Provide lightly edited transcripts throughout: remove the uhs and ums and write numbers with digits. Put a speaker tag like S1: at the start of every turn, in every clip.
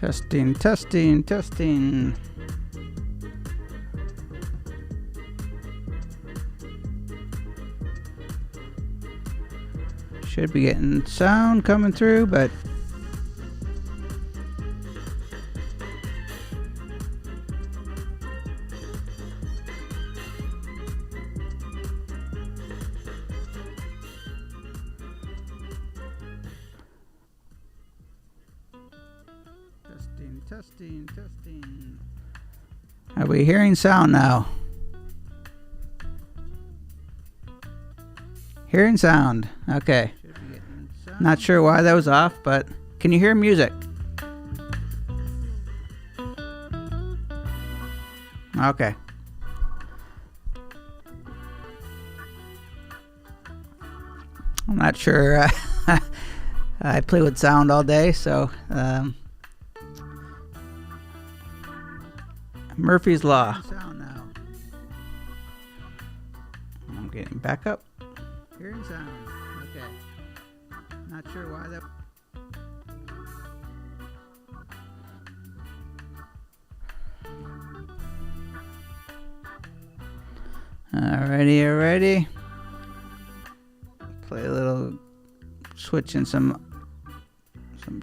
S1: Testing, testing, testing. Should be getting sound coming through, but testing. Are we hearing sound now? Hearing sound. Okay. Not sure why that was off, but can you hear music? Okay. I'm not sure. I play with sound all day, so Murphy's Law. I'm getting back up. Hearing sound. Okay. Not sure why that. Alrighty. Play a little, switching some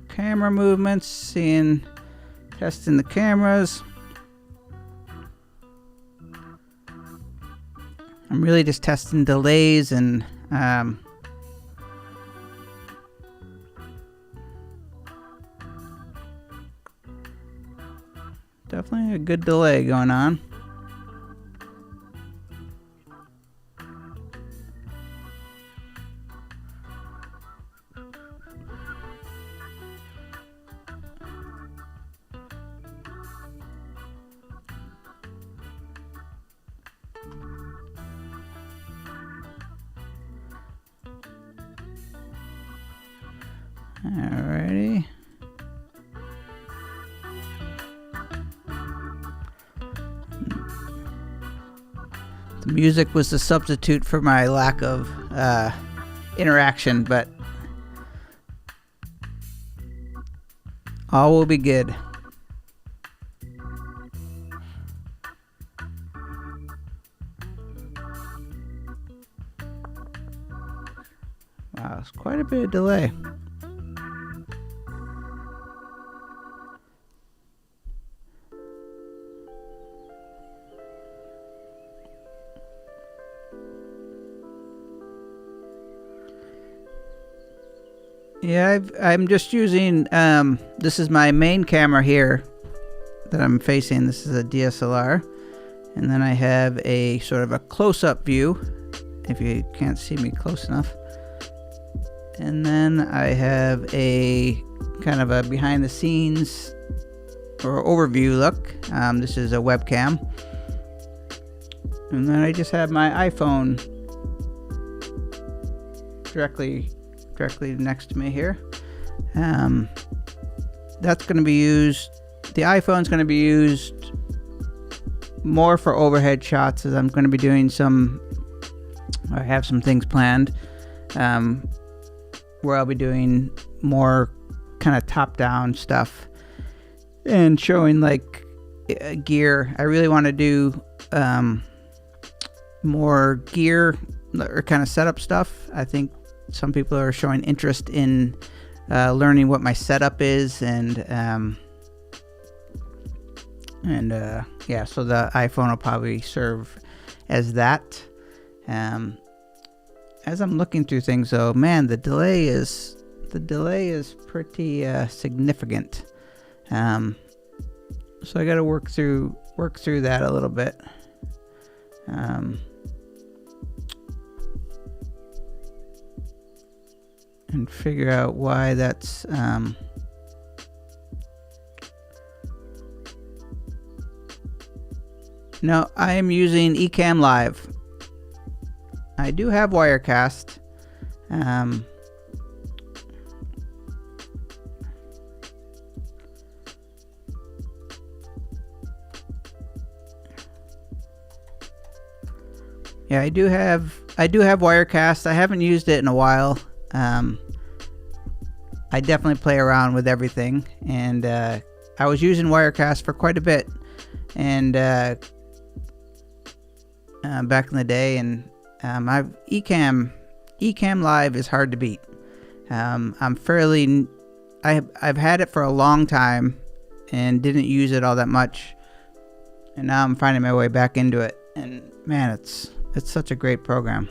S1: camera movements, testing the cameras. I'm really just testing delays and definitely a good delay going on. Alrighty. The music was the substitute for my lack of interaction, but all will be good. Wow, it's quite a bit of delay. Yeah, I'm just using, this is my main camera here that I'm facing. This is a DSLR. And then I have a sort of a close-up view, if you can't see me close enough. And then I have a kind of a behind-the-scenes or overview look. This is a webcam. And then I just have my iPhone directly next to me here. That's going to be used, the iPhone's going to be used more for overhead shots, as I'm going to be doing I have some things planned where I'll be doing more kind of top-down stuff and showing like gear. I really want to do more gear or kind of setup stuff. I think some people are showing interest in learning what my setup is, and yeah, so the iPhone will probably serve as that. As I'm looking through things, though, man, the delay is pretty significant. So I got to work through that a little bit. And figure out why that's no, I am using Ecamm Live. I do have Wirecast. Yeah, I do have Wirecast. I haven't used it in a while. I definitely play around with everything, and I was using Wirecast for quite a bit, and back in the day, and Ecamm Live is hard to beat. I've had it for a long time and didn't use it all that much, and now I'm finding my way back into it, and man, it's such a great program.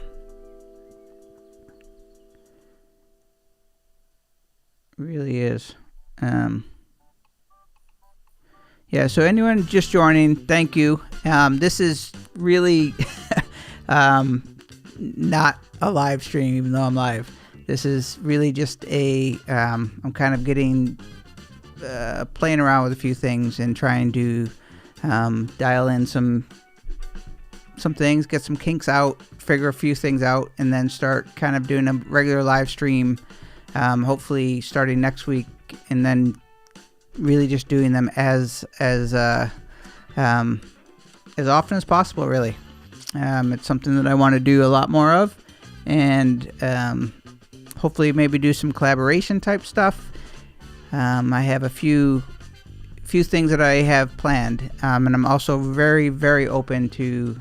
S1: It really is. Yeah, so anyone just joining, thank you. This is really not a live stream, even though I'm live. This is really just I'm kind of getting, playing around with a few things and trying to dial in some things, get some kinks out, figure a few things out, and then start kind of doing a regular live stream, hopefully starting next week, and then really just doing them as often as possible, really. It's something that I want to do a lot more of, and hopefully maybe do some collaboration type stuff. I have a few things that I have planned, and I'm also very, very open to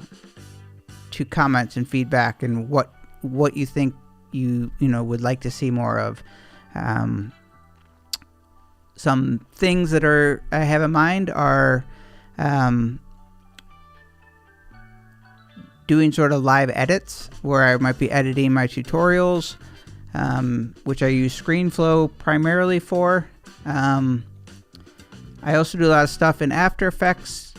S1: comments and feedback and what you think you would like to see more of. Some things that I have in mind are doing sort of live edits where I might be editing my tutorials, which I use Screenflow primarily for. I also do a lot of stuff in After Effects,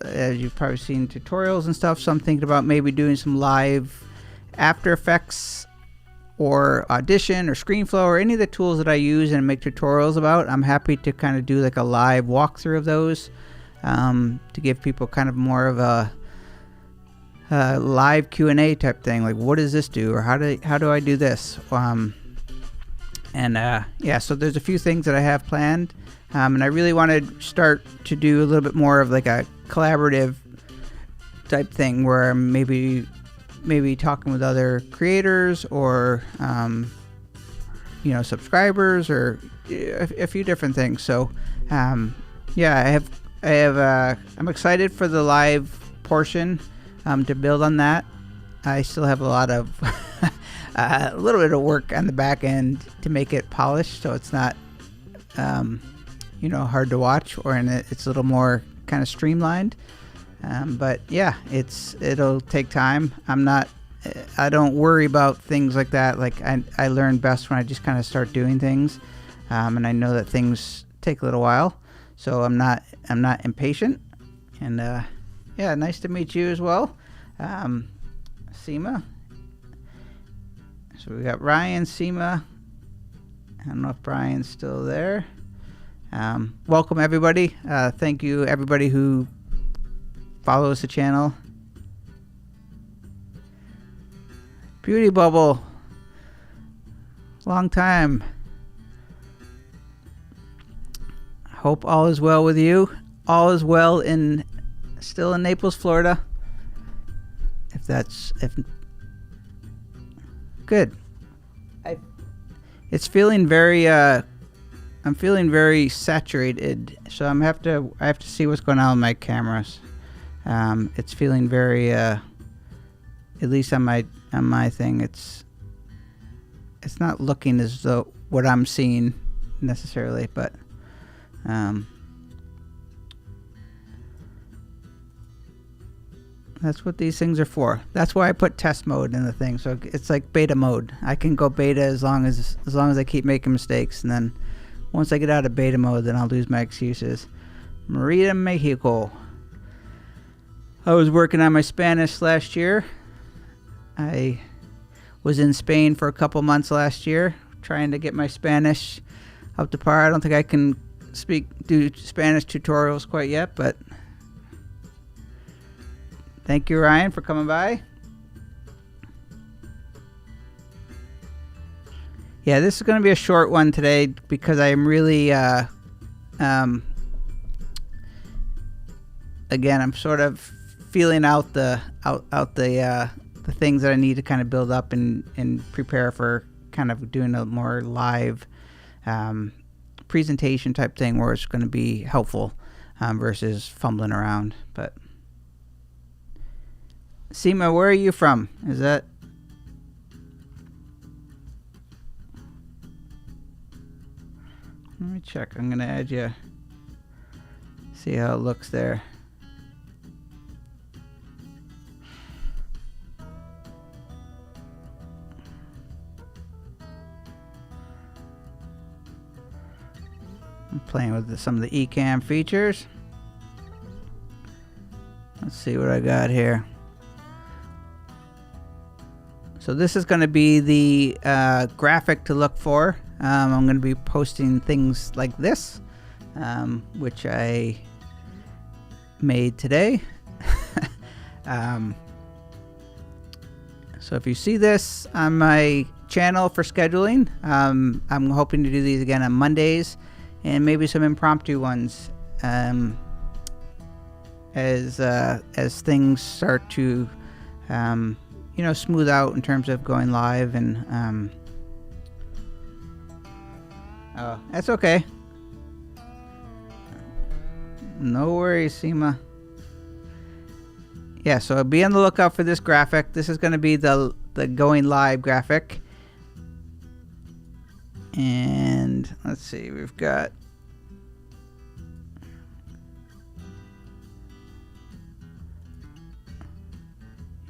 S1: as you've probably seen tutorials and stuff, so I'm thinking about maybe doing some live After Effects or Audition or Screenflow or any of the tools that I use and make tutorials about. I'm happy to kind of do like a live walkthrough of those, to give people kind of more of a live Q&A type thing, like what does this do, or how do I do this, yeah, so there's a few things that I have planned, and I really want to start to do a little bit more of like a collaborative type thing where I'm maybe talking with other creators or subscribers or a few different things. So yeah, I'm excited for the live portion, to build on that. I still have a lot of a little bit of work on the back end to make it polished, so it's not hard to watch, or it's a little more kind of streamlined. But yeah, it'll take time. I don't worry about things like that. Like I learn best when I just kind of start doing things, and I know that things take a little while, so I'm not impatient. And yeah, nice to meet you as well, Seema. So we got Ryan, Seema. I don't know if Brian's still there. Welcome everybody. Thank you everybody who follows the channel. Beauty Bubble, long time. Hope all is well with you. All is well still in Naples, Florida. Good. It's feeling very I'm feeling very saturated, so I have to see what's going on with my cameras. It's feeling very at least on my thing, it's not looking as though what I'm seeing necessarily, but that's what these things are for. That's why I put test mode in the thing, so it's like beta mode. I can go beta as long as I keep making mistakes, and then once I get out of beta mode, then I'll lose my excuses. Maria Mexico. I was working on my Spanish last year. I was in Spain for a couple months last year, trying to get my Spanish up to par. I don't think I can do Spanish tutorials quite yet, but thank you, Ryan, for coming by. Yeah, this is going to be a short one today because I am really, again, I'm sort of feeling out the things that I need to kind of build up and prepare for kind of doing a more live presentation type thing where it's going to be helpful versus fumbling around. But Seema, where are you from? Is that... Let me check. I'm going to add you. See how it looks there. I'm playing with some of the eCam features. Let's see what I got here. So this is going to be the graphic to look for. I'm going to be posting things like this, which I made today. So if you see this on my channel for scheduling, I'm hoping to do these again on Mondays, and maybe some impromptu ones as things start to you know, smooth out in terms of going live. And oh, that's okay. No worries, Seema. Yeah, so be on the lookout for this graphic. This is going to be the going live graphic. And let's see, we've got...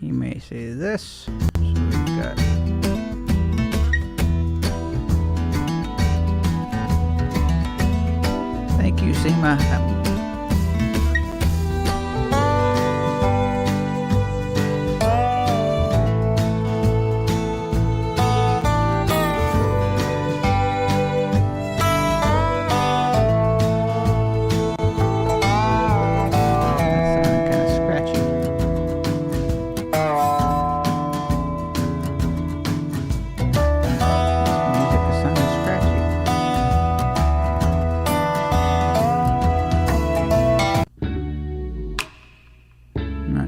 S1: You may see this. So we've got... Thank you, Seema.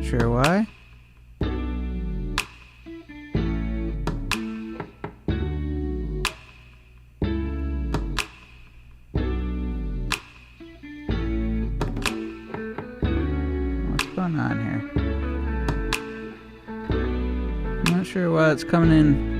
S1: Sure why. What's going on here? I'm not sure why it's coming in.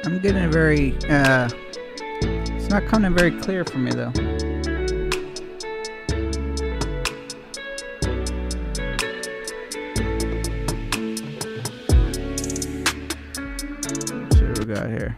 S1: I'm getting a very, it's not coming very clear for me though. Let's see what we got here.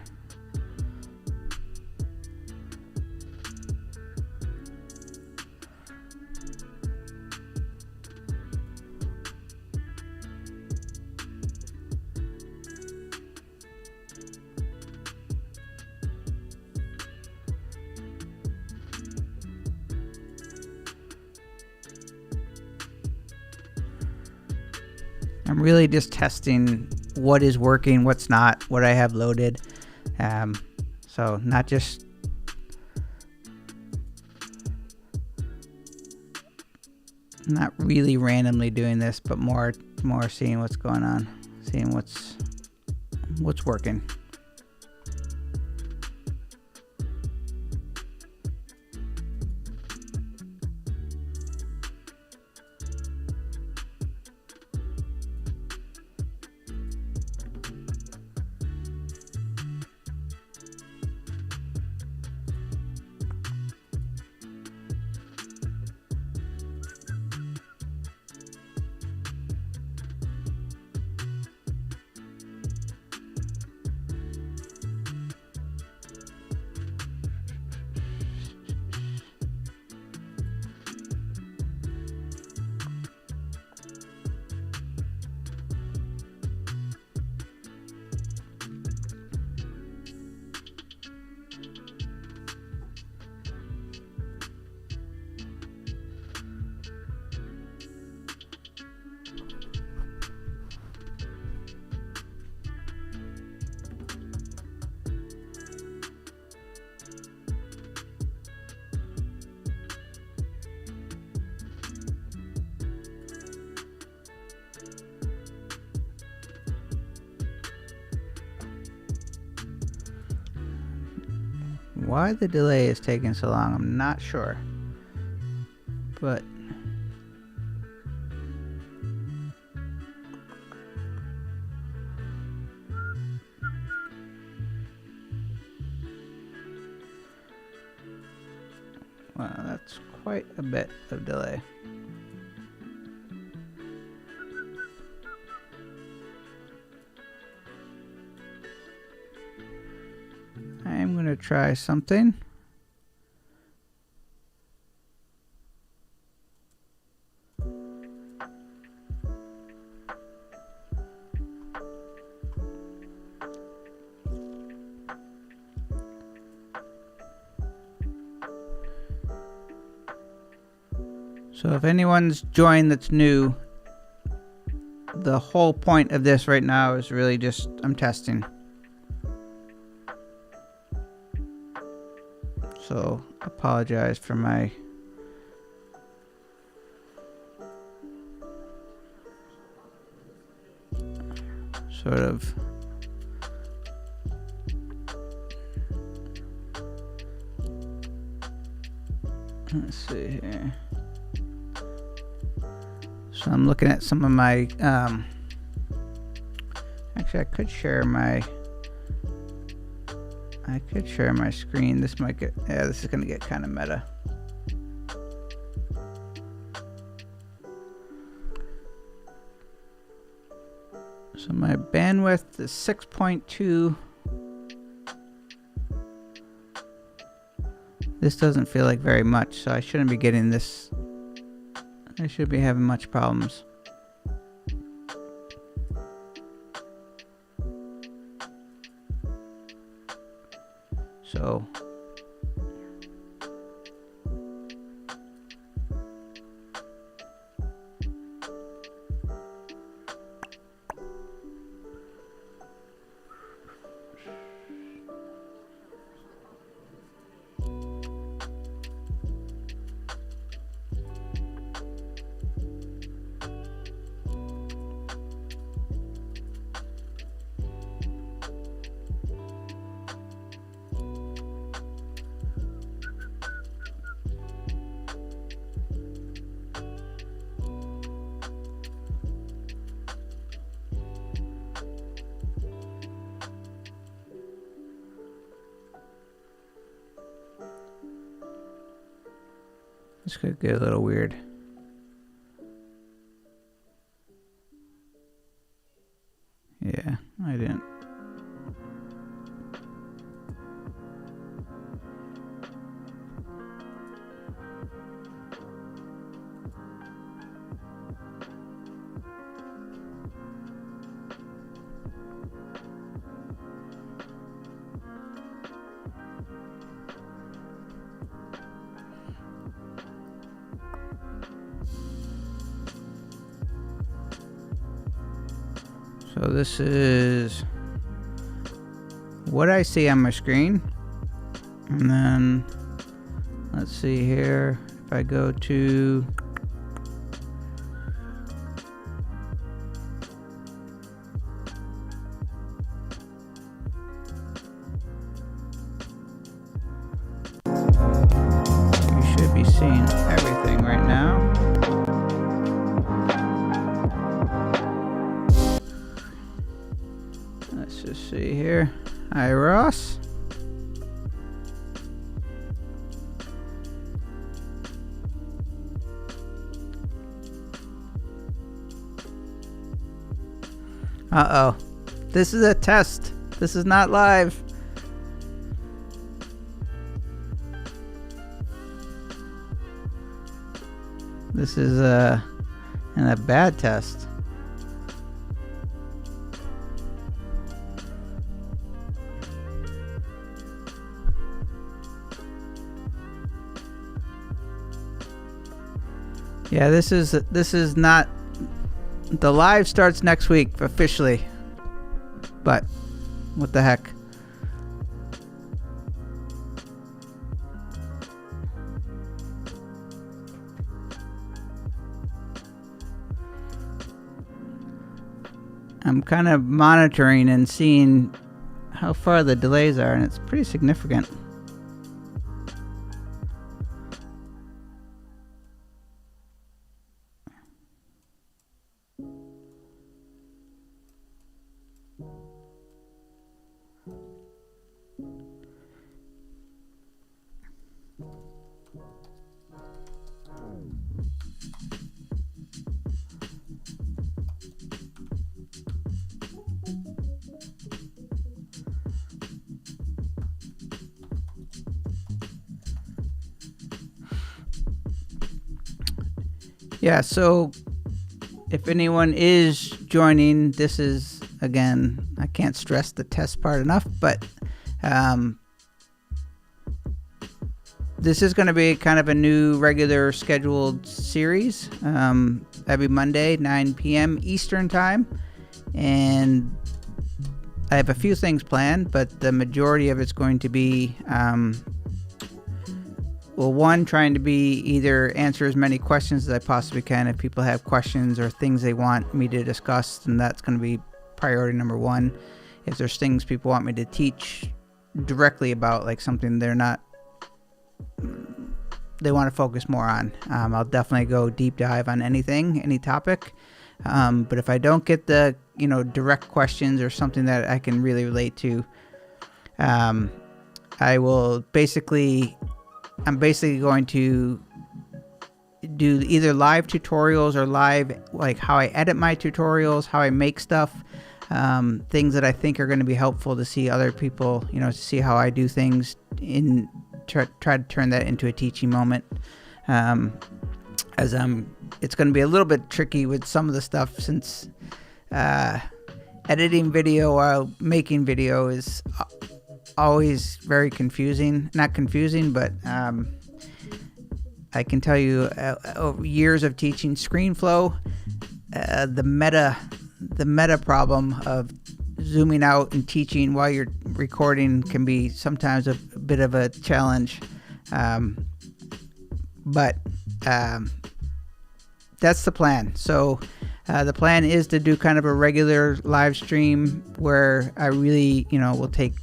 S1: I'm really just testing what is working, what's not, what I have loaded. So not just not really randomly doing this, but more seeing what's going on, seeing what's working. Why the delay is taking so long, I'm not sure. But wow, that's quite a bit of delay. I'm going to try something. So if anyone's joined that's new, the whole point of this right now is really just I'm testing. So apologize for my sort of let's see here. So I'm looking at some of my actually I could share my screen. This might get, yeah, this is gonna get kind of meta. So my bandwidth is 6.2. This doesn't feel like very much, so I shouldn't be getting this. I should be having much problems. So this could get a little weird. Yeah, I didn't. So this is what I see on my screen. And then let's see here. If I go to you should be seeing everything right now. Let's just see here. Hi, Ross. Uh-oh. This is a test. This is not live. This is a bad test. Yeah, this is not. The live starts next week officially, but what the heck? I'm kind of monitoring and seeing how far the delays are, and it's pretty significant. Yeah, so if anyone is joining, this is, again, I can't stress the test part enough, but this is going to be kind of a new regular scheduled series every Monday, 9 p.m. Eastern Time. And I have a few things planned, but the majority of it's going to be, one, trying to be either answer as many questions as I possibly can. If people have questions or things they want me to discuss, then that's going to be priority number one. If there's things people want me to teach directly about, like something they want to focus more on, I'll definitely go deep dive on any topic. But if I don't get the direct questions or something that I can really relate to, I will I'm basically going to do either live tutorials or live, like how I edit my tutorials, how I make stuff, things that I think are going to be helpful to see other people, to see how I do things, try to turn that into a teaching moment. It's going to be a little bit tricky with some of the stuff, since editing video while making video is always very confusing. Not confusing, but I can tell you over years of teaching Screenflow, the meta problem of zooming out and teaching while you're recording can be sometimes a bit of a challenge. But that's the plan. So the plan is to do kind of a regular live stream where I really, will take,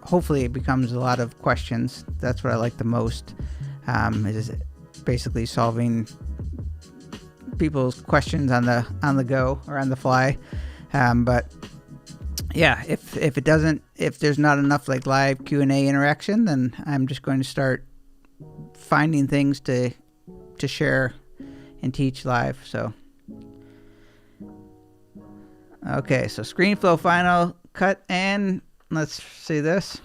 S1: hopefully it becomes a lot of questions. That's what I like the most, is basically solving people's questions on the go or on the fly. But yeah, if there's not enough like live Q&A interaction, then I'm just going to start finding things to share and teach live. So okay, so Screenflow Final Cut, and let's see this.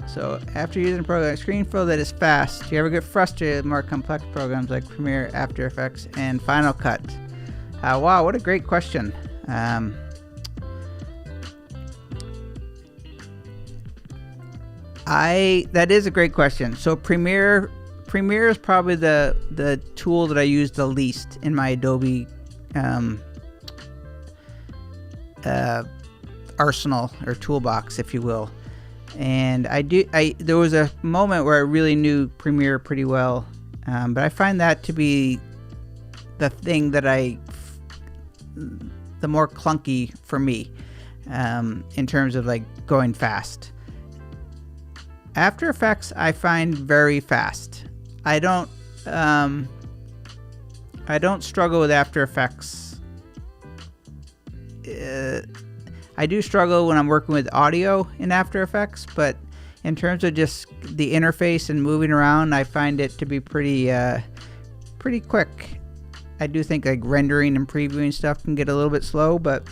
S1: So after using a program like Screenflow that is fast, do you ever get frustrated with more complex programs like Premiere, After Effects, and Final Cut? Wow, what a great question. That is a great question. So Premiere is probably the tool that I use the least in my Adobe arsenal or toolbox, if you will. And there was a moment where I really knew Premiere pretty well, but I find that to be the thing that the more clunky for me, in terms of like going fast. After Effects I find very fast. I don't struggle with After Effects. I do struggle when I'm working with audio in After Effects, but in terms of just the interface and moving around, I find it to be pretty quick. I do think like rendering and previewing stuff can get a little bit slow, but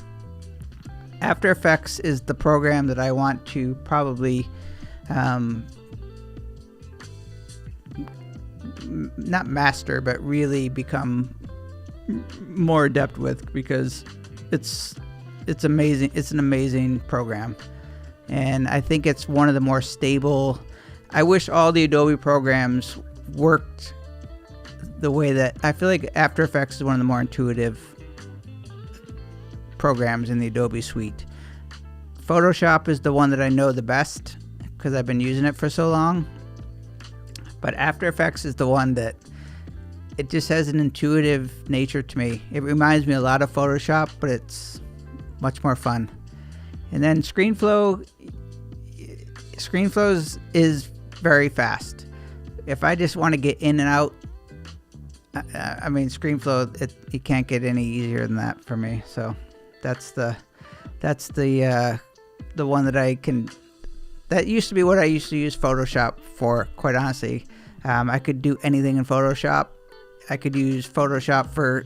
S1: After Effects is the program that I want to probably not master, but really become more adept with, because it's amazing. It's an amazing program, and I think it's one of the more stable. I wish all the Adobe programs worked the way that I feel like After Effects is one of the more intuitive programs in the Adobe suite. Photoshop is the one that I know the best because I've been using it for so long, but After Effects is the one that it just has an intuitive nature to me. It reminds me a lot of Photoshop, but it's much more fun. And then Screenflow is very fast. If I just want to get in and out, I mean, Screenflow, you can't get any easier than that for me. So that's the one that I can. That used to be what I used to use Photoshop for, quite honestly. I could do anything in Photoshop. I could use Photoshop for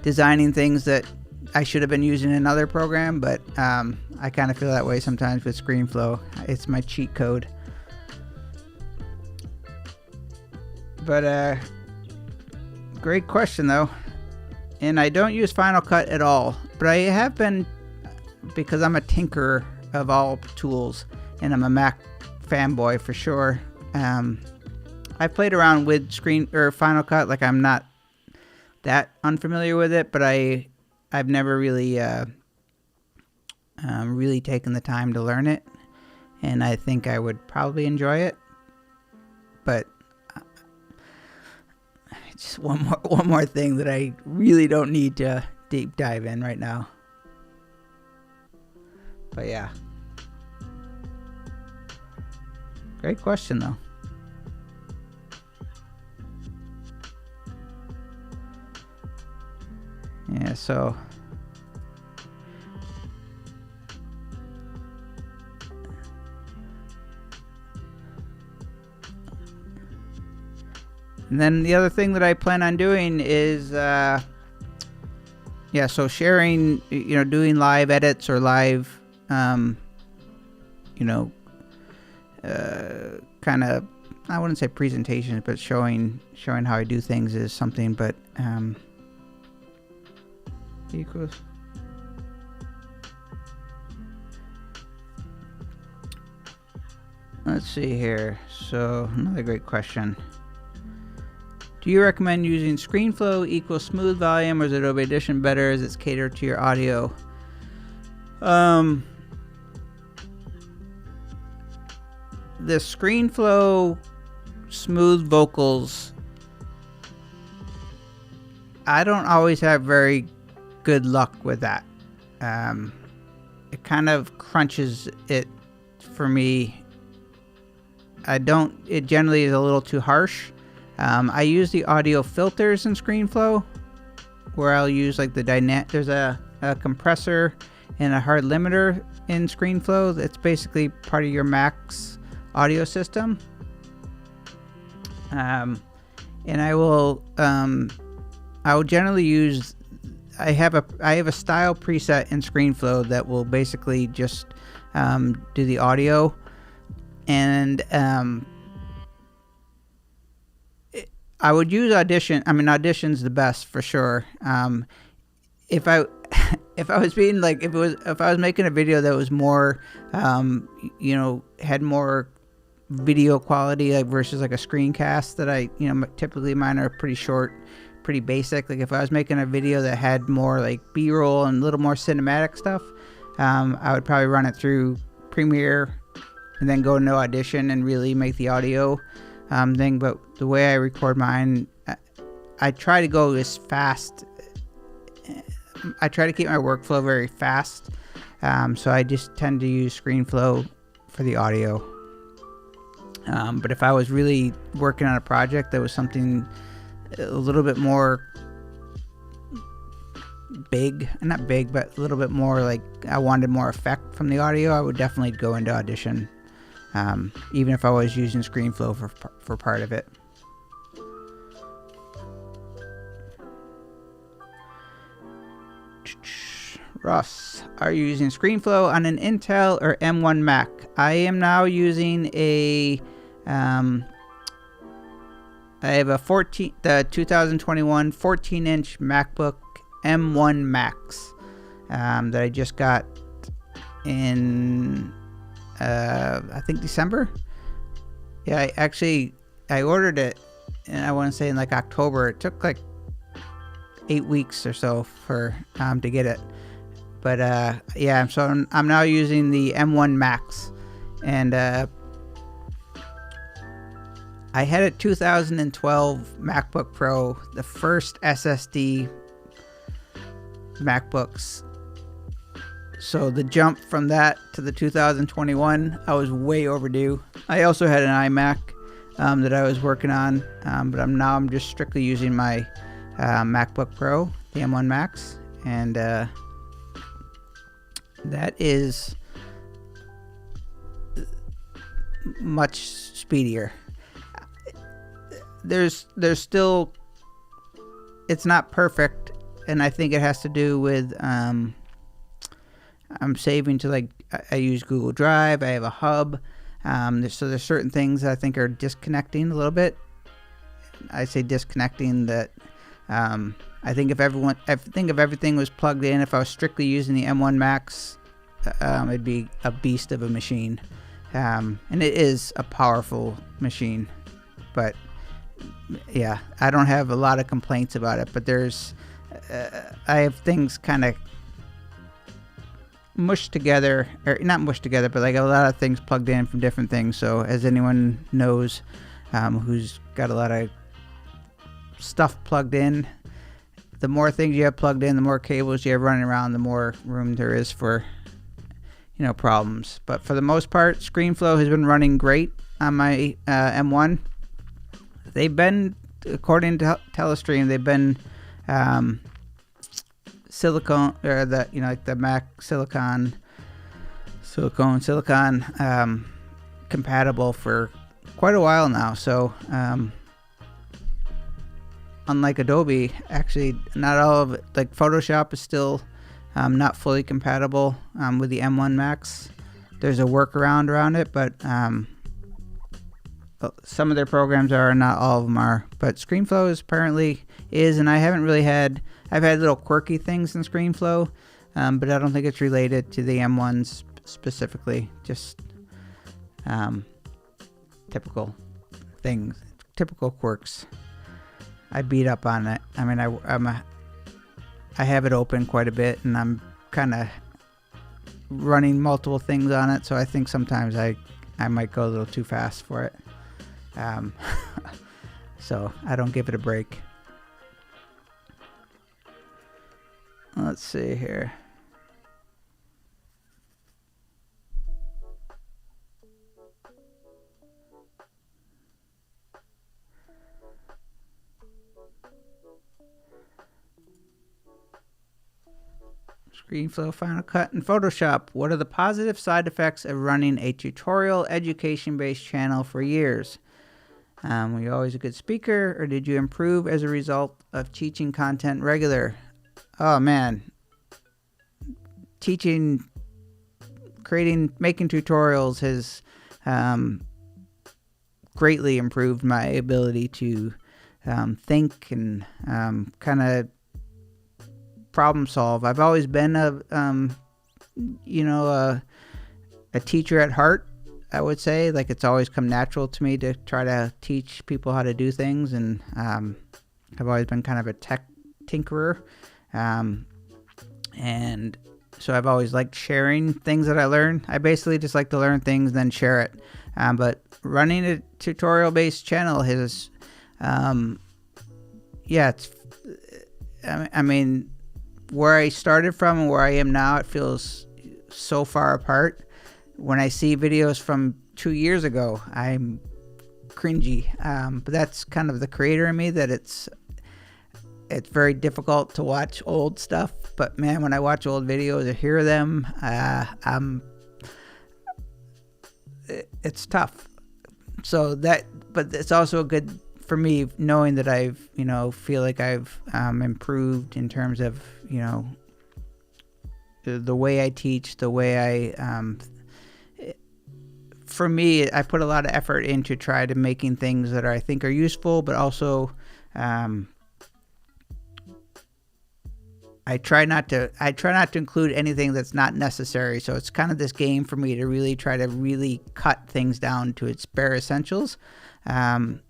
S1: designing things that I should have been using another program, but I kind of feel that way sometimes with Screenflow. It's my cheat code. But Great question, though. And I don't use Final Cut at all, but I have been, because I'm a tinkerer of all tools, and I'm a Mac fanboy for sure. I played around with Final Cut. Like, I'm not that unfamiliar with it, but I've never really really taken the time to learn it, and I think I would probably enjoy it. But just one more thing that I really don't need to deep dive in right now. But yeah, great question though. Yeah, so and then the other thing that I plan on doing is so sharing, doing live edits or live kind of, I wouldn't say presentations, but showing how I do things is something. But equals. Let's see here. So another great question. Do you recommend using Screenflow equals smooth volume, or is Adobe Audition better as it's catered to your audio? The Screenflow smooth vocals, I don't always have very good luck with that. It kind of crunches it for me. It generally is a little too harsh. I use the audio filters in Screenflow, where I'll use like there's a compressor and a hard limiter in Screenflow. That's basically part of your Mac's audio system. And I will generally use, I have a style preset in Screenflow that will basically just do the audio, and I would use Audition. I mean, Audition's the best for sure. If I was being like, if I was making a video that was more, had more video quality, like versus like a screencast that I, typically mine are pretty short, pretty basic. Like if I was making a video that had more like B-roll and a little more cinematic stuff, I would probably run it through Premiere and then go into Audition and really make the audio thing. But the way I record mine, I try to go as fast. I try to keep my workflow very fast. So I just tend to use Screenflow for the audio. But if I was really working on a project that was something a little bit more not big, but a little bit more like I wanted more effect from the audio, I would definitely go into Audition, even if I was using Screenflow for part of it. Russ, are you using Screenflow on an Intel or M1 Mac? I am now using I have a 2021 14-inch MacBook M1 Max that I just got in I think December. Yeah, I ordered it, and I want to say in like October. It took like 8 weeks or so for to get it. But yeah, so I'm now using the M1 Max, and I had a 2012 MacBook Pro, the first SSD MacBooks. So the jump from that to the 2021, I was way overdue. I also had an iMac that I was working on, but I'm just strictly using my MacBook Pro, the M1 Max, and that is much speedier. There's still, it's not perfect, and I think it has to do with I'm saving to, like, I use Google Drive, I have a hub, so there's certain things that I think are disconnecting a little bit. I say disconnecting that I think if everything was plugged in, if I was strictly using the M1 Max, it'd be a beast of a machine. And it is a powerful machine, but yeah, I don't have a lot of complaints about it, but I have things kind of mushed together, or not mushed together, but like a lot of things plugged in from different things. So as anyone knows, who's got a lot of stuff plugged in, the more things you have plugged in, the more cables you have running around, the more room there is for, problems. But for the most part, Screenflow has been running great on my M1. They've been, according to Telestream, they've been silicone, or like the Mac silicon compatible for quite a while now. So unlike Adobe, actually not all of it, like Photoshop is still not fully compatible with the M1 Max. There's a workaround around it, but some of their programs are, not all of them are. But Screenflow apparently is, and I've had little quirky things in Screenflow, but I don't think it's related to the M1s specifically. Just typical things, typical quirks. I beat up on it. I mean, I have it open quite a bit, and I'm kind of running multiple things on it, so I think sometimes I might go a little too fast for it. So I don't give it a break. Let's see here. Screenflow, Final Cut, and Photoshop. What are the positive side effects of running a tutorial education-based channel for years? Were you always a good speaker, or did you improve as a result of teaching content regular? Oh man, making tutorials has greatly improved my ability to think and kind of problem solve. I've always been a teacher at heart, I would say. Like, it's always come natural to me to try to teach people how to do things, and I've always been kind of a tech tinkerer, and so I've always liked sharing things that I learn. I basically just like to learn things and then share it, but running a tutorial based channel has I mean, where I started from and where I am now, it feels so far apart. When I see videos from 2 years ago, I'm cringy. But that's kind of the creator in me, that it's very difficult to watch old stuff. But man, when I watch old videos or hear them, it's tough. So but it's also good for me knowing that I've, feel like I've improved in terms of, the way I teach, the way for me, I put a lot of effort into try to making things that I think are useful, but also I try not to include anything that's not necessary. So it's kind of this game for me to really try to really cut things down to its bare essentials. And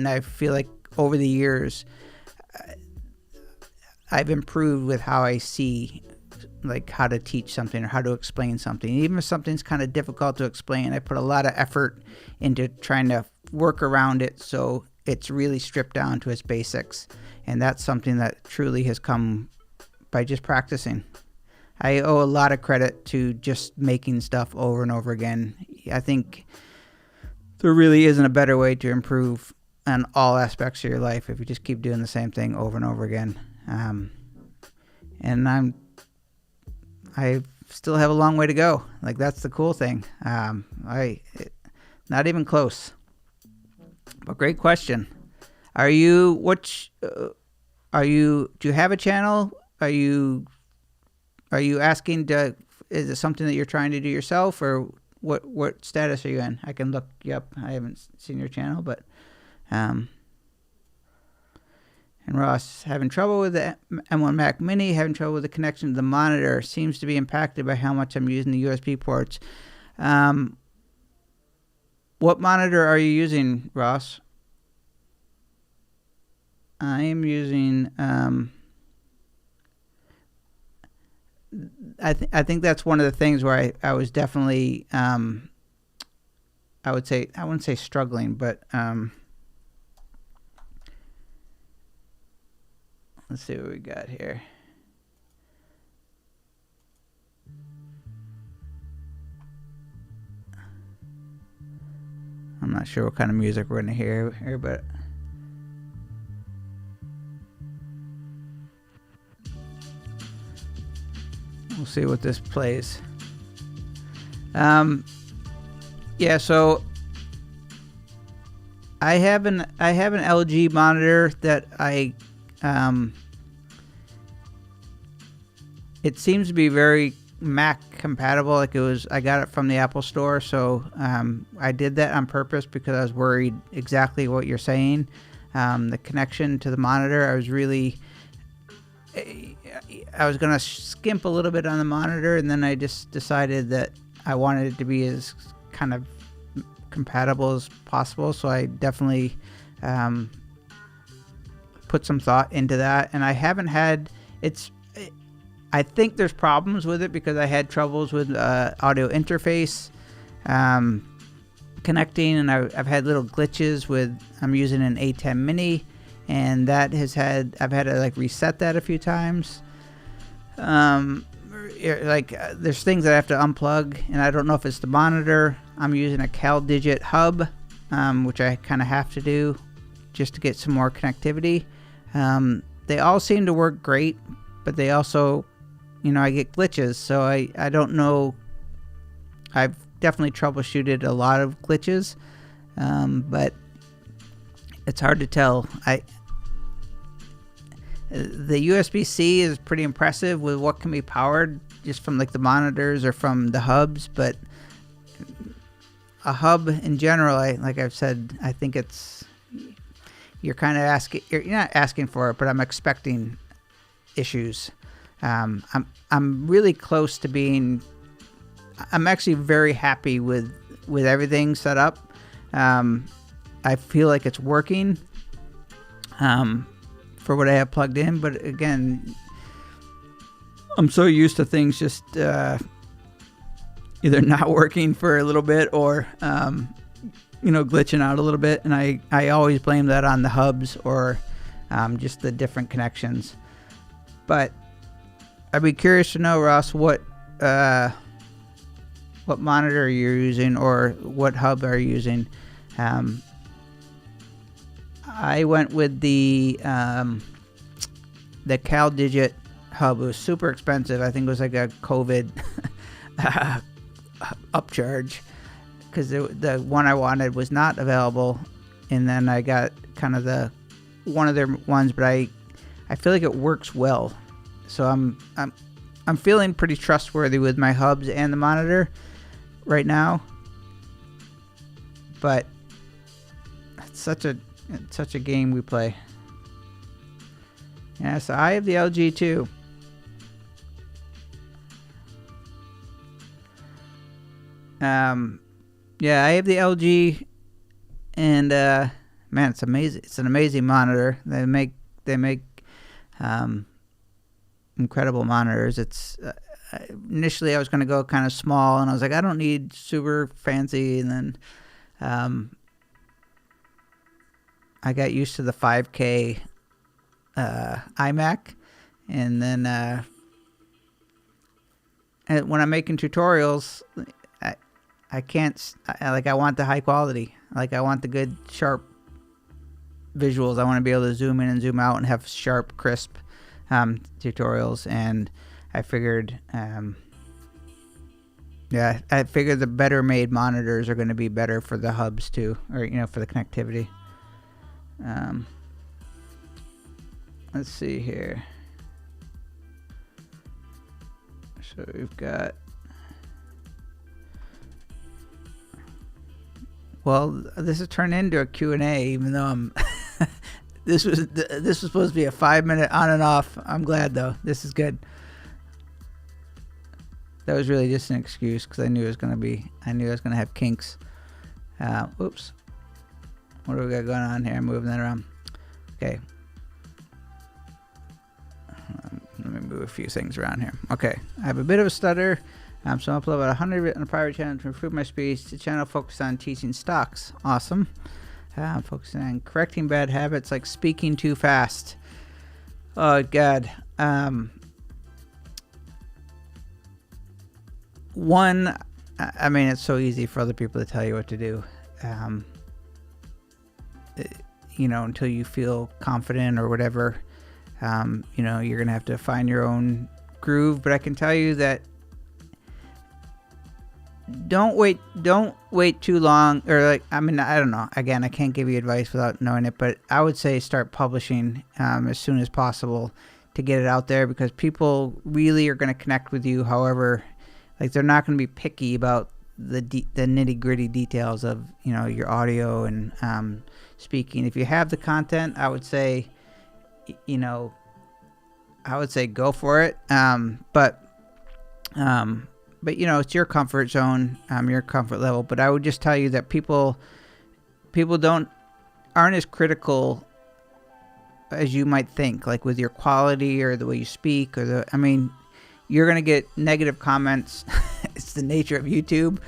S1: I feel like over the years, I've improved with how I see, like, how to teach something or how to explain something. Even if something's kind of difficult to explain, I put a lot of effort into trying to work around it so it's really stripped down to its basics. And that's something that truly has come by just practicing. I owe a lot of credit to just making stuff over and over again. I think there really isn't a better way to improve on all aspects of your life if you just keep doing the same thing over and over again. And I still have a long way to go. Like, that's the cool thing. Not even close. But great question. Do you have a channel? Are you asking is it something that you're trying to do yourself, or what status are you in? I can look you up. I haven't seen your channel, but And Ross, having trouble with the M1 Mac Mini, having trouble with the connection to the monitor. Seems to be impacted by how much I'm using the USB ports. What monitor are you using, Ross? I am using... I think that's one of the things where I was definitely... I would say... I wouldn't say struggling, but... let's see what we got here. I'm not sure what kind of music we're going to hear here, but we'll see what this plays. Yeah, so I have an LG monitor that it seems to be very Mac compatible. Like I got it from the Apple Store, so I did that on purpose because I was worried exactly what you're saying. The connection to the monitor, I was gonna skimp a little bit on the monitor, and then I just decided that I wanted it to be as kind of compatible as possible. So I definitely put some thought into that, and I haven't had I think there's problems with it because I had troubles with audio interface connecting, and I've had little glitches with. I'm using an A10 Mini, and that I've had to like reset that a few times. There's things that I have to unplug, and I don't know if it's the monitor. I'm using a CalDigit hub, which I kind of have to do just to get some more connectivity. They all seem to work great, but they also, I get glitches, so I don't know. I've definitely troubleshooted a lot of glitches, but it's hard to tell. The USB-C is pretty impressive with what can be powered just from like the monitors or from the hubs, but a hub in general, like I've said, I think you're kind of asking. You're not asking for it, but I'm expecting issues. I'm really close to being. I'm actually very happy with everything set up. I feel like it's working for what I have plugged in, but again, I'm so used to things just either not working for a little bit or glitching out a little bit, and I always blame that on the hubs or just the different connections. But I'd be curious to know, Ross, what monitor you're using or what hub are you using. I went with the CalDigit hub. It was super expensive. I think it was like a COVID upcharge because the one I wanted was not available, and then I got kind of one of their ones, but I feel like it works well. So I'm feeling pretty trustworthy with my hubs and the monitor right now. But it's such a game we play. Yeah, so I have the LG too. Yeah, I have the LG, and man, it's amazing. It's an amazing monitor. They make incredible monitors. It's initially I was going to go kind of small, and I was like, I don't need super fancy, and then I got used to the 5K iMac, and then and when I'm making tutorials, I can't, I want the high quality. Like, I want the good, sharp visuals. I want to be able to zoom in and zoom out and have sharp, crisp tutorials. And I figured, I figured the better made monitors are going to be better for the hubs too, or, for the connectivity. Let's see here. So we've got, well, this has turned into a Q&A, even though I'm This was supposed to be a 5-minute on and off. I'm glad though. This is good. That was really just an excuse because I knew I was gonna have kinks. Oops. What do we got going on here? I'm moving that around. Okay. Let me move a few things around here. Okay. I have a bit of a stutter. So I'm uploading about 100 on a private channel to improve my speech. The channel focuses on teaching stocks. Awesome. Focusing on correcting bad habits like speaking too fast. Oh God. One, I mean, it's so easy for other people to tell you what to do. You know, until you feel confident or whatever, you know, you're gonna have to find your own groove. But I can tell you that don't wait too long, or like, I mean, I don't know. Again, I can't give you advice without knowing it, but I would say start publishing as soon as possible to get it out there, because people really are going to connect with you. However, like, they're not going to be picky about the nitty gritty details of, you know, your audio and speaking. If you have the content, I would say, you know, go for it. But you know, it's your comfort zone, your comfort level. But I would just tell you that people aren't as critical as you might think, like with your quality or the way you speak, or I mean, you're gonna get negative comments. It's the nature of YouTube.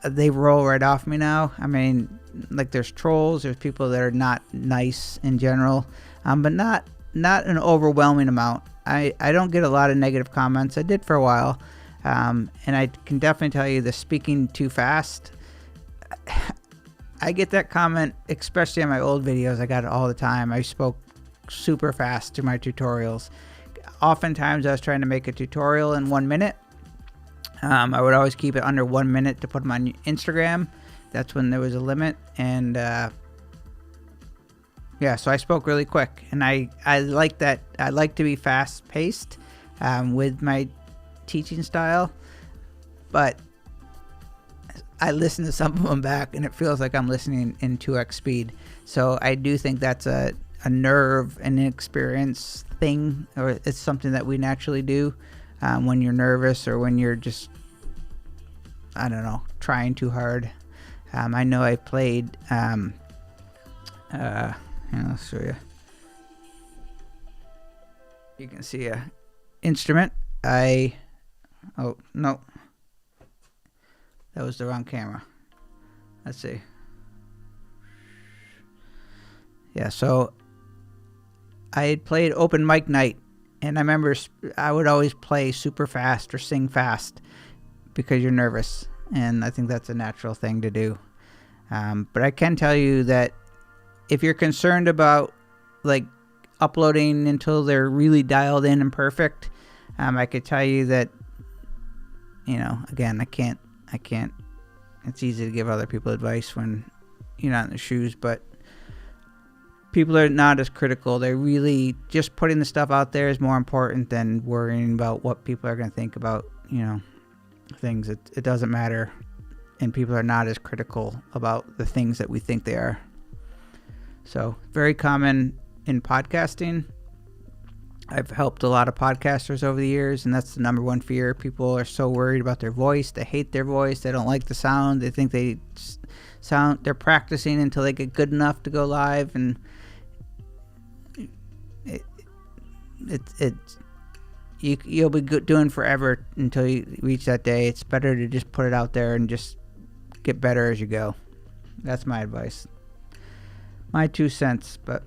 S1: They roll right off me now. I mean, like, there's trolls, there's people that are not nice in general, but not an overwhelming amount. I don't get a lot of negative comments. I did for a while, and I can definitely tell you the speaking too fast. I get that comment, especially on my old videos. I got it all the time. I spoke super fast to my tutorials. Oftentimes I was trying to make a tutorial in 1 minute. I would always keep it under 1 minute to put them on Instagram. That's when there was a limit. And yeah, so I spoke really quick, and I like that. I like to be fast paced with my teaching style, but I listen to some of them back and it feels like I'm listening in 2x speed. So I do think that's a nerve and inexperience thing, or it's something that we naturally do when you're nervous, or when you're just, I don't know, trying too hard. I know I played I'll show you. You can see a instrument. Oh no, that was the wrong camera. Let's see. Yeah, so I had played open mic night, and I remember I would always play super fast or sing fast because you're nervous, and I think that's a natural thing to do. But I can tell you that if you're concerned about, like, uploading until they're really dialed in and perfect, I could tell you that, you know, again, I can't, it's easy to give other people advice when you're not in the shoes, but people are not as critical. They're really just putting the stuff out there is more important than worrying about what people are going to think about, you know, things. It doesn't matter, and people are not as critical about the things that we think they are. So, very common in podcasting. I've helped a lot of podcasters over the years, and that's the number one fear. People are so worried about their voice. They hate their voice. They don't like the sound. They think they're practicing until they get good enough to go live, and you'll be doing forever until you reach that day. It's better to just put it out there and just get better as you go. That's my advice. My 2 cents, but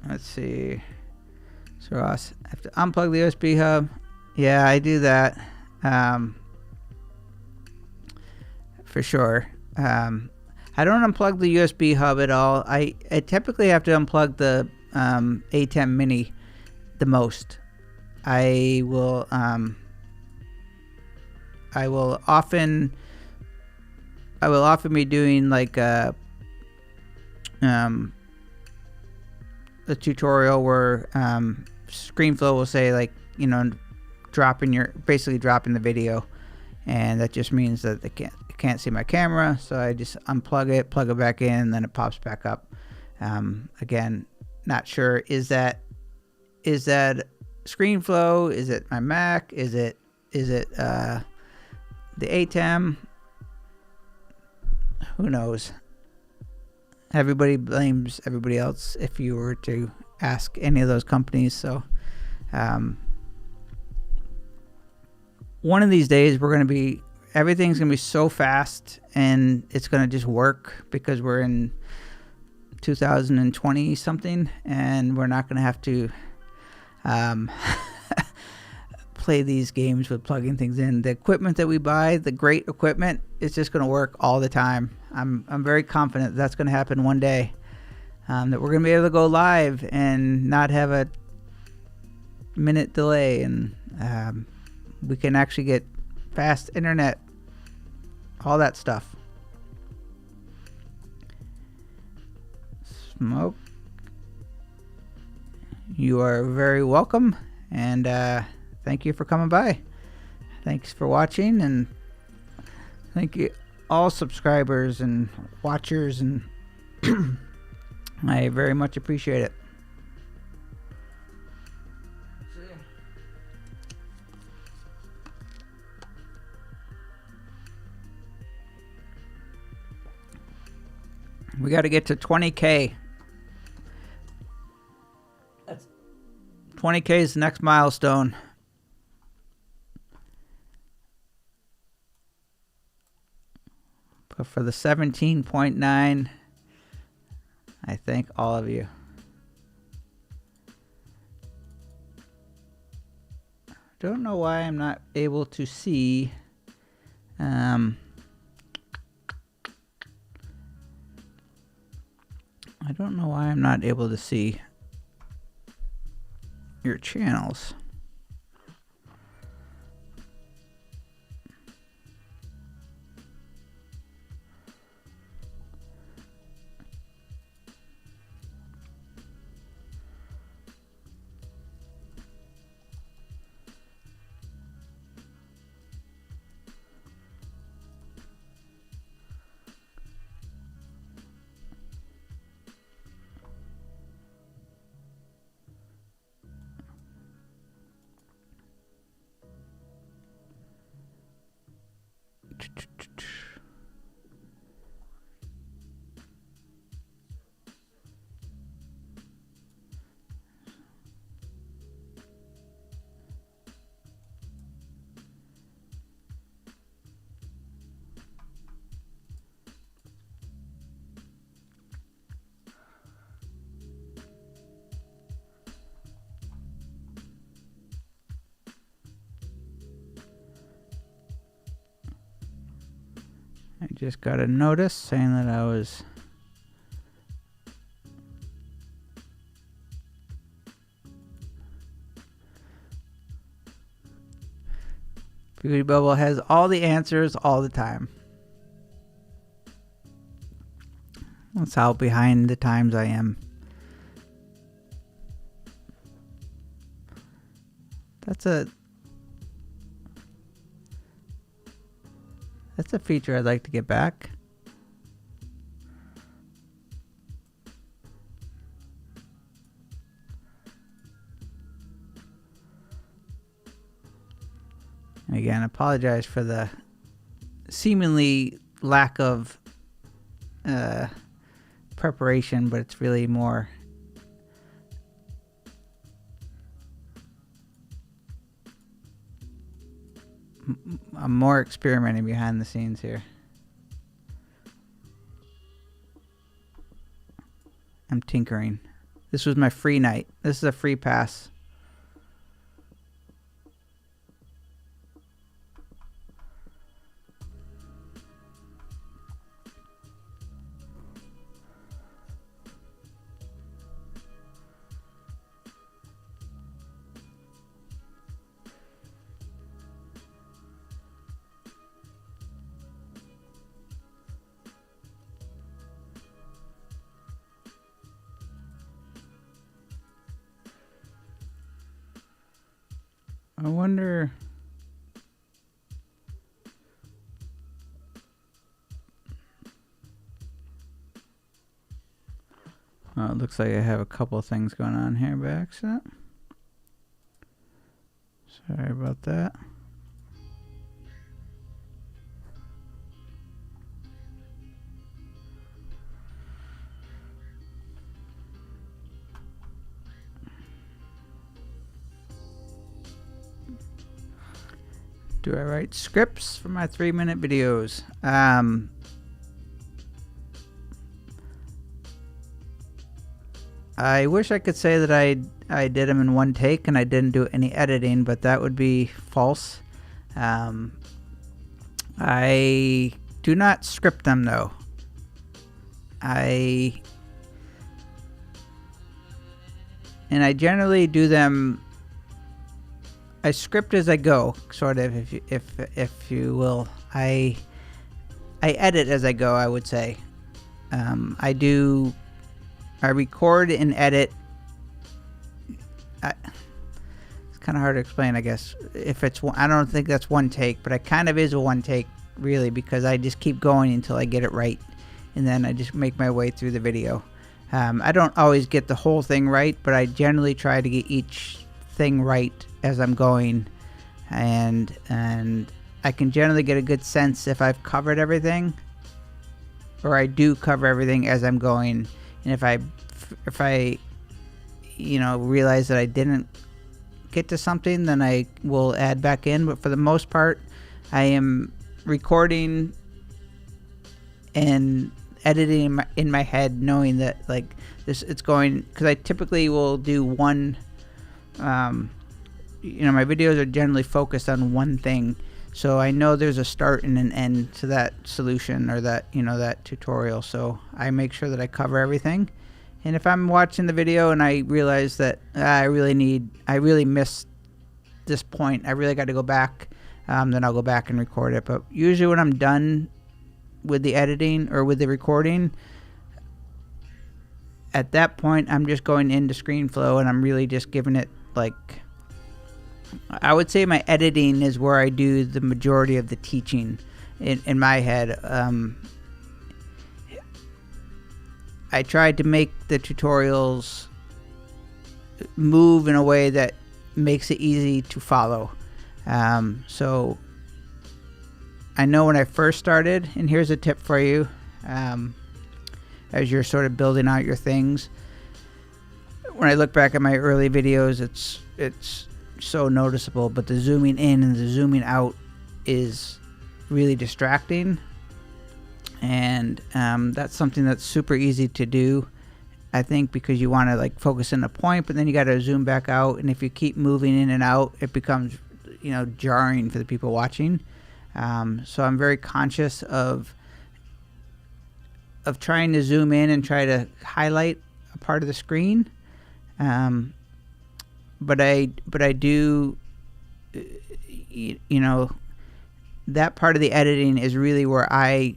S1: let's see. So Ross, I have to unplug the USB hub. Yeah, I do that. For sure. I don't unplug the USB hub at all. I typically have to unplug the A10 Mini the most. I will often be doing like a tutorial where Screenflow will say, like, you know, basically dropping the video, and that just means that it can't see my camera, so I just unplug it, plug it back in, and then it pops back up. Again, not sure, is that Screenflow? Is it my Mac? Is it the ATEM? Who knows? Everybody blames everybody else if you were to ask any of those companies. So one of these days everything's going to be so fast, and it's going to just work because we're in 2020 something, and we're not going to have to play these games with plugging things in. The equipment that we buy, the great equipment, it's just going to work all the time. I'm very confident that's going to happen one day, that we're going to be able to go live and not have a minute delay, and we can actually get fast internet, all that stuff. Smoke, you are very welcome, and thank you for coming by. Thanks for watching, and thank you all subscribers and watchers, and I very much appreciate it. We got to get to 20K. 20K is the next milestone. But for the 17.9, I thank all of you. Don't know why I'm not able to see. I don't know why I'm not able to see your channels. I just got a notice saying that I was Beauty Bubble has all the answers all the time. That's how behind the times I am. That's a feature I'd like to get back. And again, I apologize for the seemingly lack of preparation, but it's really more I'm more experimenting behind the scenes here. I'm tinkering. This was my free night. This is a free pass. I wonder. It looks like I have a couple of things going on here by accident. Sorry about that. Do I write scripts for my 3-minute videos? I wish I could say that I did them in one take and I didn't do any editing, but that would be false. I do not script them though. I generally do them. I script as I go, sort of, if you will. I edit as I go, I would say. I record and edit. It's kind of hard to explain, I guess. If it's one, I don't think that's one take, but it kind of is a one take, really, because I just keep going until I get it right, and then I just make my way through the video. I don't always get the whole thing right, but I generally try to get each thing right as I'm going, and I can generally get a good sense if I've covered everything, or I do cover everything as I'm going. And if I realize that I didn't get to something, then I will add back in. But for the most part, I am recording and editing in my head, knowing that like it's going, because I typically will do one. My videos are generally focused on one thing, so I know there's a start and an end to that solution or that that tutorial. So I make sure that I cover everything. And if I'm watching the video and I realize that I really missed this point, I really got to go back, then I'll go back and record it. But usually when I'm done with the editing or with the recording, at that point I'm just going into Screenflow and I'm really just giving it, like, I would say my editing is where I do the majority of the teaching in my head. I tried to make the tutorials move in a way that makes it easy to follow. So I know when I first started, and here's a tip for you, as you're sort of building out your things. When I look back at my early videos, it's so noticeable, but the zooming in and the zooming out is really distracting, and that's something that's super easy to do, I think, because you want to like focus in a point, but then you got to zoom back out, and if you keep moving in and out, it becomes jarring for the people watching. So I'm very conscious of trying to zoom in and try to highlight a part of the screen. But I do, that part of the editing is really where I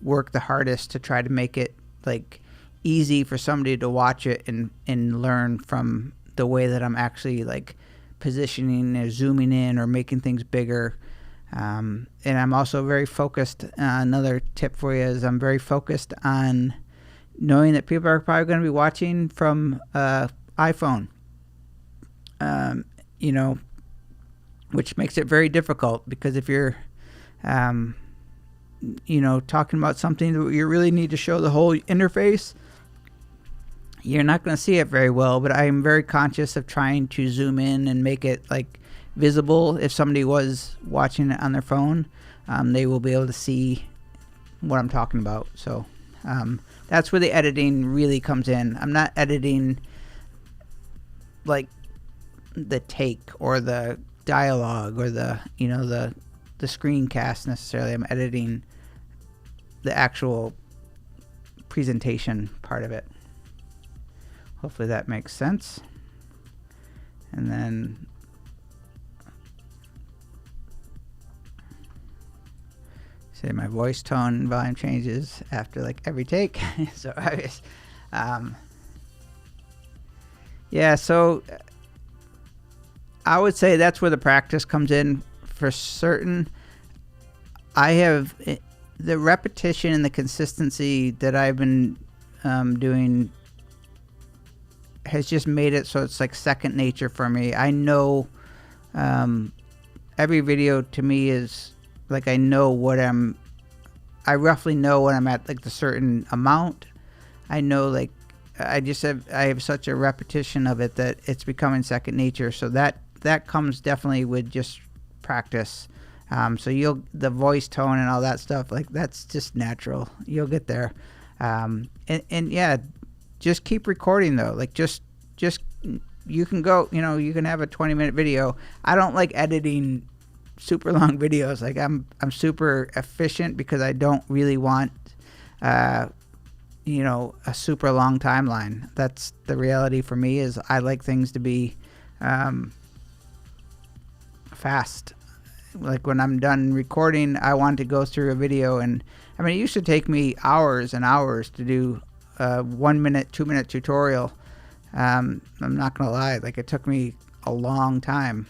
S1: work the hardest to try to make it like easy for somebody to watch it and learn from the way that I'm actually like positioning or zooming in or making things bigger. And I'm also very focused. Another tip for you is I'm very focused on knowing that people are probably going to be watching from iPhone, which makes it very difficult, because if you're, talking about something that you really need to show the whole interface, you're not going to see it very well. But I'm very conscious of trying to zoom in and make it like visible. If somebody was watching it on their phone, they will be able to see what I'm talking about. So that's where the editing really comes in. I'm not editing like the take or the dialogue or the screencast necessarily. I'm editing the actual presentation part of it. Hopefully that makes sense. And then say my voice tone and volume changes after like every take. So obvious. Yeah, so I would say that's where the practice comes in for certain. I have the repetition and the consistency that I've been doing has just made it so it's like second nature for me. I know every video to me is like I roughly know when I'm at like the certain amount. I know like I have such a repetition of it that it's becoming second nature. So that comes definitely with just practice. So the voice tone and all that stuff, like that's just natural. You'll get there. And yeah, just keep recording though. Like just you can go, you can have a 20-minute video. I don't like editing super long videos. Like I'm super efficient because I don't really want a super long timeline. That's the reality for me. Is I like things to be fast. Like when I'm done recording, I want to go through a video, and I mean it used to take me hours and hours to do a 1 minute, 2 minute tutorial. I'm not gonna lie, like it took me a long time,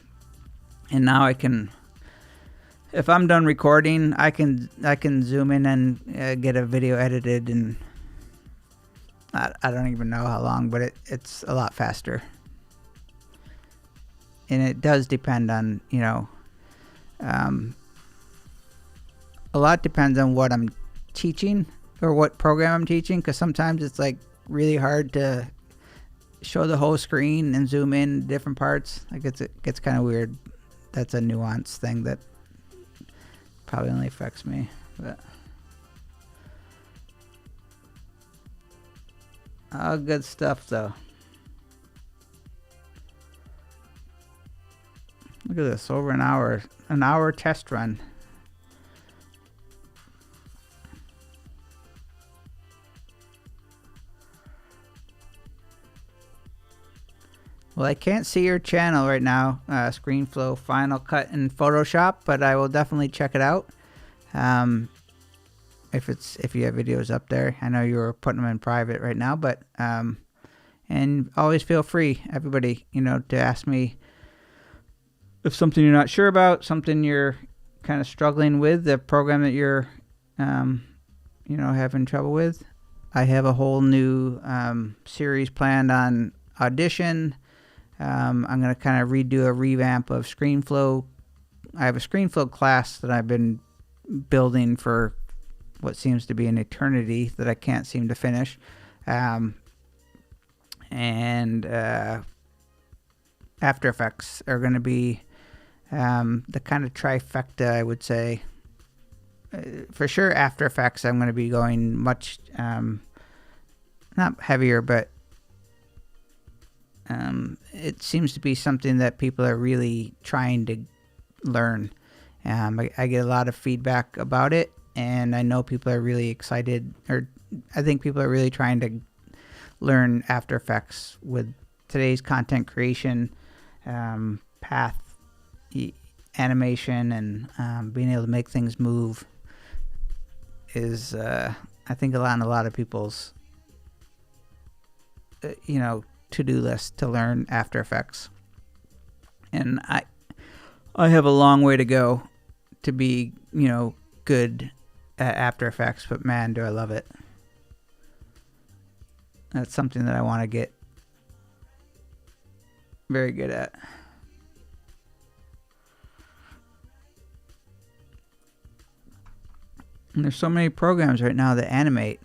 S1: and now I can, if I'm done recording, I can zoom in and get a video edited, and I don't even know how long, but it's a lot faster. And it does depend on, a lot depends on what I'm teaching or what program I'm teaching, because sometimes it's like really hard to show the whole screen and zoom in different parts. Like it gets kind of weird. That's a nuance thing that probably only affects me. But all good stuff though. Look at this, over an hour test run. Well, I can't see your channel right now, Screenflow, Final Cut, and Photoshop, but I will definitely check it out. If you have videos up there. I know you were putting them in private right now, but and always feel free, everybody, to ask me if something you're not sure about, something you're kind of struggling with, the program that you're having trouble with. I have a whole new series planned on Audition. I'm going to kind of redo a revamp of Screenflow. I have a Screenflow class that I've been building for what seems to be an eternity that I can't seem to finish. And After Effects are going to be the kind of trifecta, I would say. For sure, After Effects, I'm going to be going much, not heavier, but it seems to be something that people are really trying to learn. I get a lot of feedback about it, and I know people are really excited, or I think people are really trying to learn After Effects with today's content creation, path animation, and being able to make things move is, I think, a lot of people's, to-do list to learn After Effects. And I have a long way to go to be, good at After Effects, but man, do I love it. That's something that I want to get very good at. And there's so many programs right now that animate.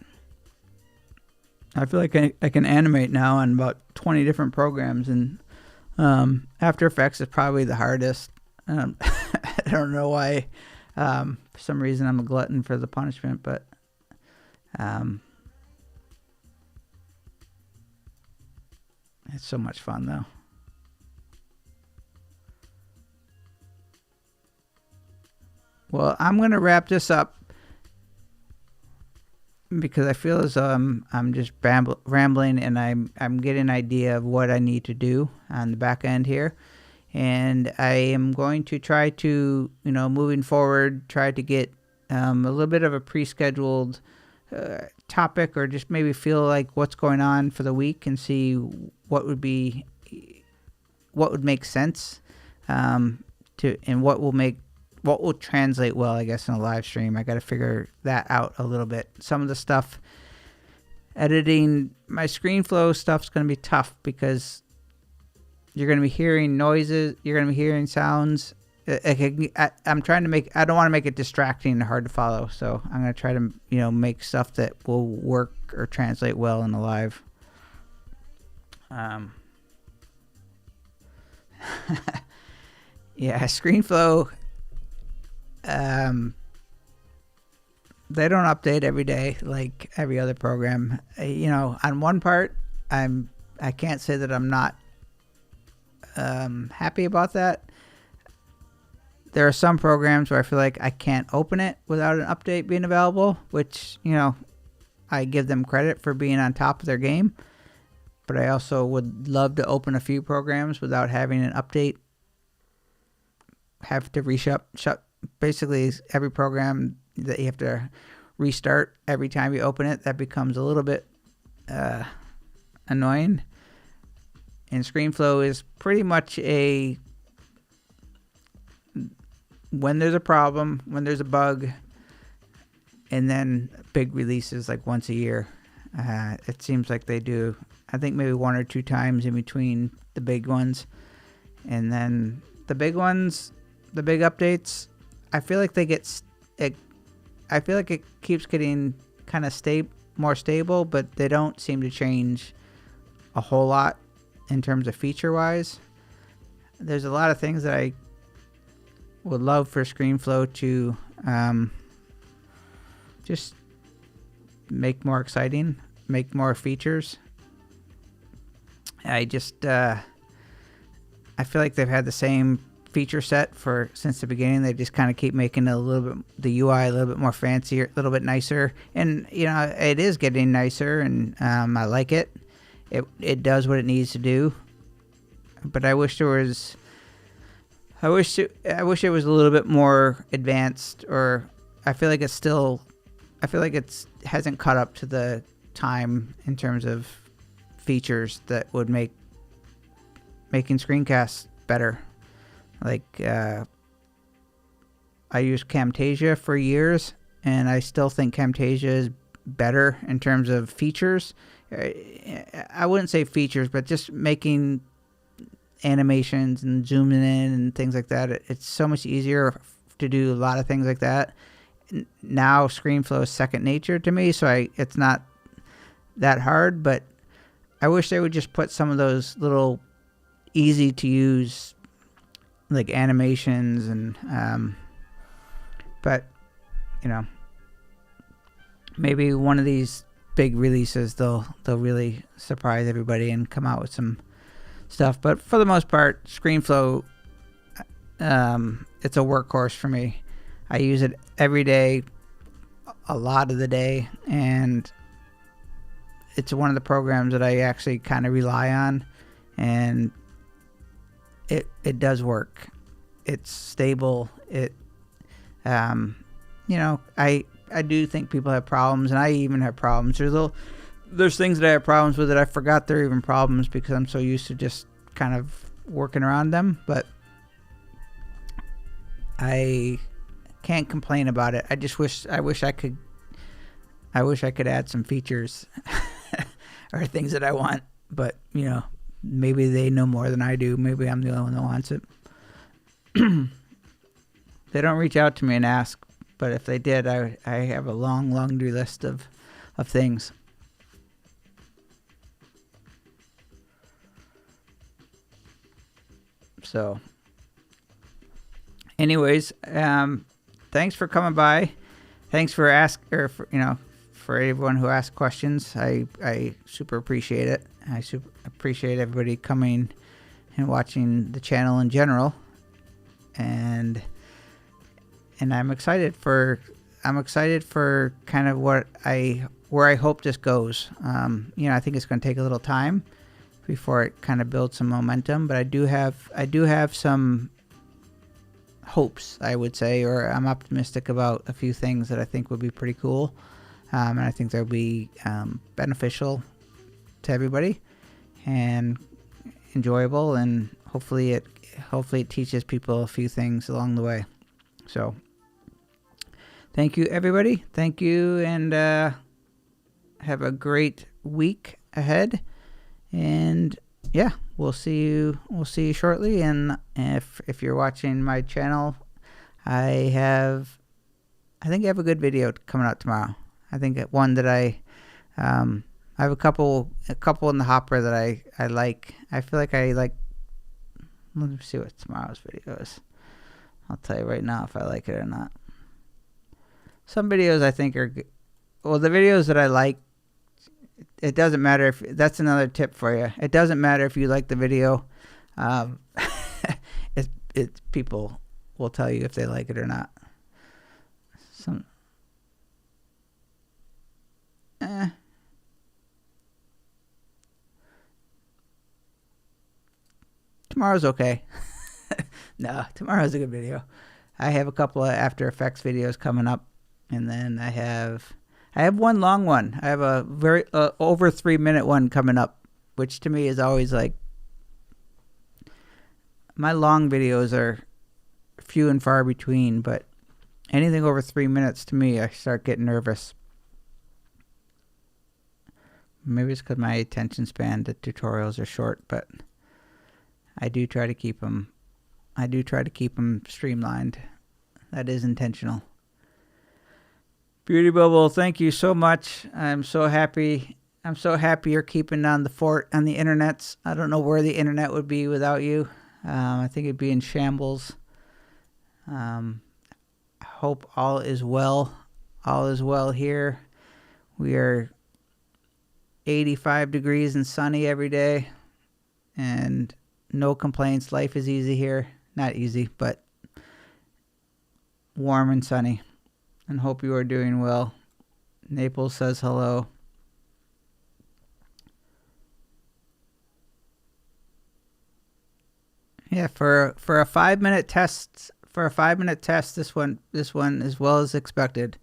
S1: I feel like I can animate now on about 20 different programs, and After Effects is probably the hardest. I don't know why. For some reason, I'm a glutton for the punishment, but it's so much fun, though. Well, I'm going to wrap this up because I feel as though I'm just rambling, and I'm getting an idea of what I need to do on the back end here. And I am going to try to, moving forward, try to get a little bit of a pre-scheduled topic, or just maybe feel like what's going on for the week and see what would make sense, and what will translate well, I guess, in a live stream. I got to figure that out a little bit. Some of the stuff editing my Screenflow stuff's going to be tough because you're going to be hearing noises, you're going to be hearing sounds. I'm trying to make, I don't want to make it distracting and hard to follow, so I'm going to try to, make stuff that will work or translate well in the live. Yeah, Screenflow, they don't update every day like every other program. On one part, I can't say that I'm not happy about that. There are some programs where I feel like I can't open it without an update being available, which, I give them credit for being on top of their game. But I also would love to open a few programs without having an update. Have to shut basically every program that you have to restart every time you open it. That becomes a little bit annoying. And Screenflow is pretty much when there's a problem, when there's a bug, and then big releases like once a year. It seems like they do, I think maybe 1 or 2 times in between the big ones. And then the big ones, the big updates, I feel like I feel like it keeps getting kind of more stable, but they don't seem to change a whole lot in terms of feature-wise. There's a lot of things that I would love for Screenflow to just make more exciting, make more features. I feel like they've had the same feature set since the beginning. They just kind of keep making the UI a little bit more fancier, a little bit nicer, and it is getting nicer, and I like it. It does what it needs to do, but I wish it was a little bit more advanced, or I feel like it hasn't caught up to the time in terms of features that would make making screencasts better. Like I used Camtasia for years, and I still think Camtasia is better in terms of features. I wouldn't say features, but just making animations and zooming in and things like that. It's so much easier to do a lot of things like that. Now Screenflow is second nature to me, so it's not that hard, but I wish they would just put some of those little easy to use like animations and but maybe one of these big releases they'll really surprise everybody and come out with some stuff. But for the most part, Screenflow, it's a workhorse for me. I use it every day, a lot of the day, and it's one of the programs that I actually kind of rely on, and it does work. It's stable. I do think people have problems, and I even have problems. There's things that I have problems with that I forgot they're even problems because I'm so used to just kind of working around them, but I can't complain about it. I wish I could add some features or things that I want, but maybe they know more than I do. Maybe I'm the only one that wants it. They don't reach out to me and ask, but if they did, I have a long laundry list of things. So anyways, thanks for coming by. Thanks for for everyone who asked questions. I super appreciate it. I super appreciate everybody coming and watching the channel in general. And I'm excited for kind of where I hope this goes. I think it's going to take a little time before it kind of builds some momentum, but I do have some hopes, I would say, or I'm optimistic about a few things that I think would be pretty cool, and I think they'll be beneficial to everybody and enjoyable, and hopefully it teaches people a few things along the way. So thank you, everybody. Thank you, and Have a great week ahead. And yeah, we'll see you shortly. And if you're watching my channel, I think I have a good video coming out tomorrow. I think one that I have a couple in the hopper that I like. I feel like I like. Let me see what tomorrow's video is. I'll tell you right now if I like it or not. Some videos I think are good. Well, the videos that I like, it doesn't matter if, that's another tip for you. It doesn't matter if you like the video. It's people will tell you if they like it or not. Tomorrow's okay. No, tomorrow's a good video. I have a couple of After Effects videos coming up, and then I have one long one. I have a very over 3-minute one coming up, which to me is always like, my long videos are few and far between, but anything over 3 minutes to me, I start getting nervous. Maybe it's because my attention span to tutorials are short, but I do try to keep them. I do try to keep them streamlined. That is intentional. Beauty Bubble, thank you so much. I'm so happy. I'm so happy you're keeping on the fort on the internets. I don't know where the internet would be without you. I think it'd be in shambles. I hope all is well. All is well here. We are 85 degrees and sunny every day, and no complaints. Life is easy here. Not easy, but warm and sunny. And hope you are doing well. Naples says hello. Yeah, for a 5-minute test. For a 5-minute test, this one as well as expected.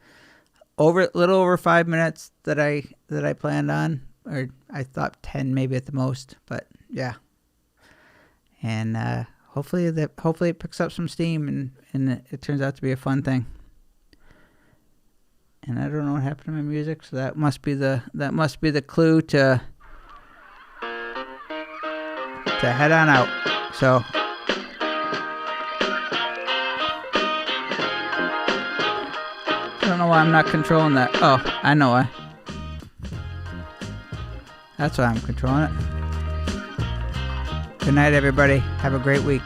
S1: Little over 5 minutes that I planned on, or I thought 10 maybe at the most, but yeah. And hopefully it picks up some steam and it turns out to be a fun thing. And I don't know what happened to my music, so that must be the clue to head on out. So I don't know why I'm not controlling that. Oh, I know why. That's why I'm controlling it. Good night, everybody. Have a great week.